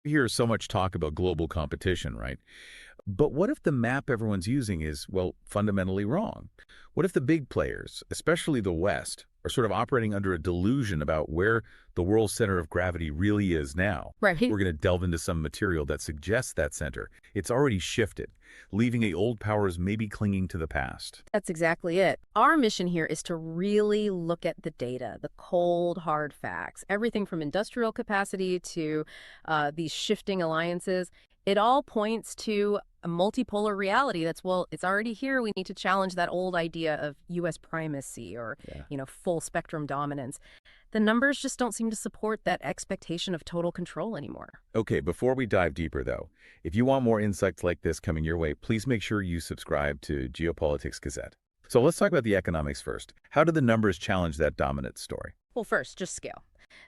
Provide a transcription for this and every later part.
We hear so much talk about global competition, right? But what if the map everyone's using is, well, fundamentally wrong? What if the big players, especially the West, are sort of operating under a delusion about where the world's center of gravity really is now? Right. We're going to delve into some material that suggests that center. It's already shifted, leaving the old powers maybe clinging to the past. That's exactly it. Our mission here is to really look at the data, the cold, hard facts, everything from industrial capacity to these shifting alliances. It all points to a multipolar reality that's, well, it's already here. We need to challenge that old idea of U.S. primacy or, Yeah. full spectrum dominance. The numbers just don't seem to support that expectation of total control anymore. Okay, before we dive deeper, though, if you want more insights like this coming your way, please make sure you subscribe to Geopolitics Gazette. So let's talk about the economics first. How do the numbers challenge that dominance story? Well, first, just scale.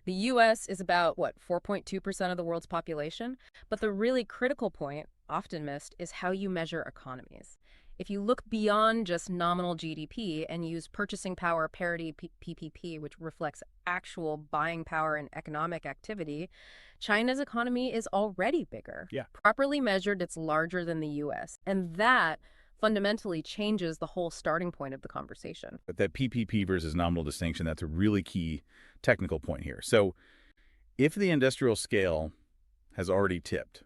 The U.S. is about, 4.2% of the world's population? But the really critical point, often missed, is how you measure economies. If you look beyond just nominal GDP and use purchasing power parity PPP, which reflects actual buying power and economic activity, China's economy is already bigger. Yeah. Properly measured, it's larger than the U.S. And that fundamentally changes the whole starting point of the conversation. But that PPP versus nominal distinction, that's a really key technical point here. So if the industrial scale has already tipped,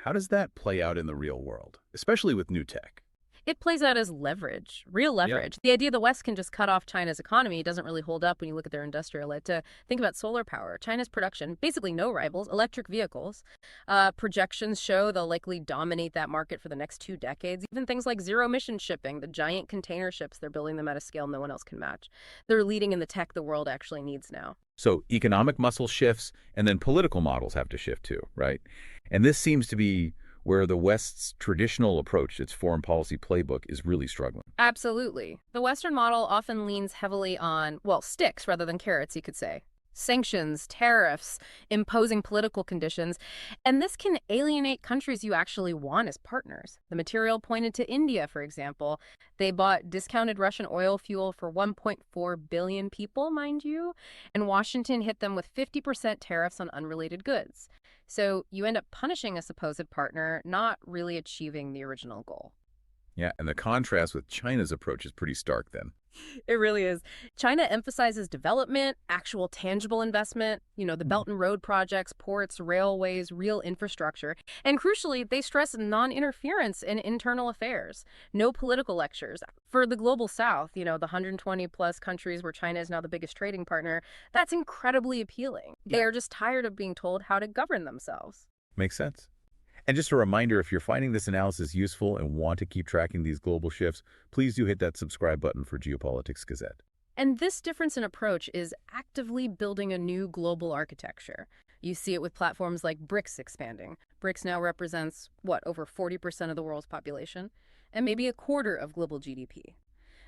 how does that play out in the real world, especially with new tech? It plays out as leverage, real leverage. The idea the West can just cut off China's economy doesn't really hold up when you look at their industrial. Think about solar power. China's production, basically no rivals, electric vehicles. Projections show they'll likely dominate that market for the next 2 decades. Even things like zero-emission shipping, the giant container ships, they're building them at a scale no one else can match. They're leading in the tech the world actually needs now. So economic muscle shifts, and then political models have to shift too, right? And this seems to be where the West's traditional approach, its foreign policy playbook, is really struggling. Absolutely. The Western model often leans heavily on, sticks rather than carrots, you could say. Sanctions, tariffs, imposing political conditions, and this can alienate countries you actually want as partners. The material pointed to India, for example. They bought discounted Russian oil fuel for 1.4 billion people, mind you, and Washington hit them with 50% tariffs on unrelated goods. So you end up punishing a supposed partner, not really achieving the original goal. Yeah, and the contrast with China's approach is pretty stark then. It really is. China emphasizes development, actual tangible investment, the Belt and Road projects, ports, railways, real infrastructure. And crucially, they stress non-interference in internal affairs. No political lectures. For the global south, the 120 plus countries where China is now the biggest trading partner, that's incredibly appealing. They are just tired of being told how to govern themselves. Makes sense. And just a reminder, if you're finding this analysis useful and want to keep tracking these global shifts, please do hit that subscribe button for Geopolitics Gazette. And this difference in approach is actively building a new global architecture. You see it with platforms like BRICS expanding. BRICS now represents, over 40% of the world's population, and maybe a quarter of global GDP.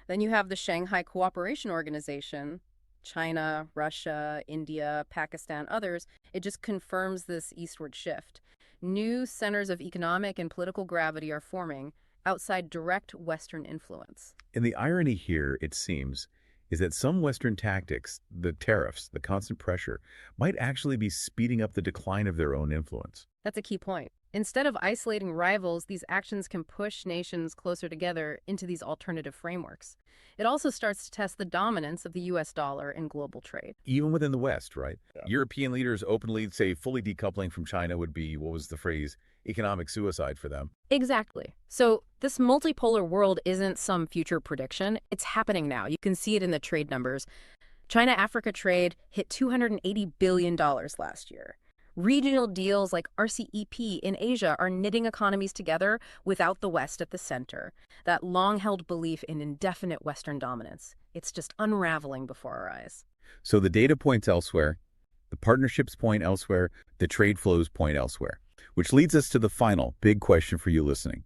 Then you have the Shanghai Cooperation Organization, China, Russia, India, Pakistan, others. It just confirms this eastward shift. New centers of economic and political gravity are forming outside direct Western influence. And the irony here, it seems, is that some Western tactics, the tariffs, the constant pressure, might actually be speeding up the decline of their own influence. That's a key point. Instead of isolating rivals, these actions can push nations closer together into these alternative frameworks. It also starts to test the dominance of the U.S. dollar in global trade. Even within the West, right? Yeah. European leaders openly say fully decoupling from China would be, what was the phrase, economic suicide for them. Exactly. So this multipolar world isn't some future prediction. It's happening now. You can see it in the trade numbers. China-Africa trade hit $280 billion last year. Regional deals like RCEP in Asia are knitting economies together without the West at the center. That long-held belief in indefinite Western dominance. It's just unraveling before our eyes. So the data points elsewhere, the partnerships point elsewhere, the trade flows point elsewhere, which leads us to the final big question for you listening.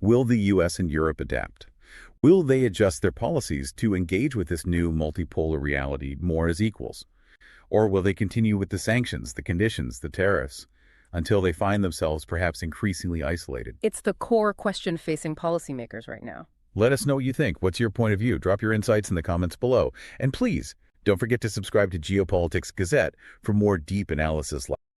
Will the U.S. and Europe adapt? Will they adjust their policies to engage with this new multipolar reality more as equals? Or will they continue with the sanctions, the conditions, the tariffs, until they find themselves perhaps increasingly isolated? It's the core question facing policymakers right now. Let us know what you think. What's your point of view? Drop your insights in the comments below. And please, don't forget to subscribe to Geopolitics Gazette for more deep analysis.